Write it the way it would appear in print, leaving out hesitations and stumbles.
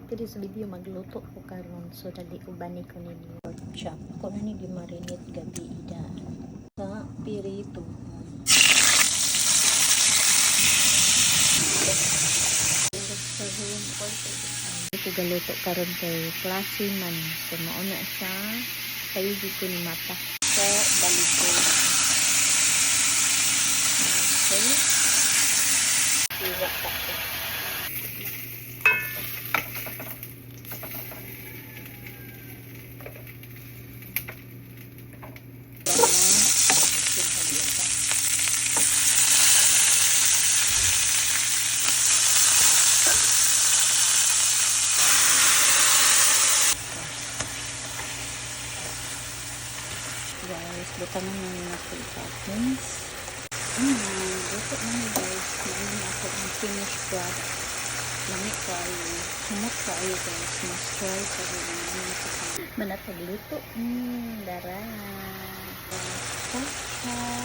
diri sa video magluto ko karon so dali ubani ko ninyo pork chop. Ako na ni gimarinate gabi ida sa pirito. Ito galuto karon kay klase man. So mauna siya kayo dito ni mata. So balik ko. Okay. Iwa pa ko. Guys, buta na namin na full toppings. Buta na ni guys. Namin na ako ang finished product. Lamit ko ayo. Sumot ko ayo guys. Mas try sa rin. Manatagluto. Dara. Pasta.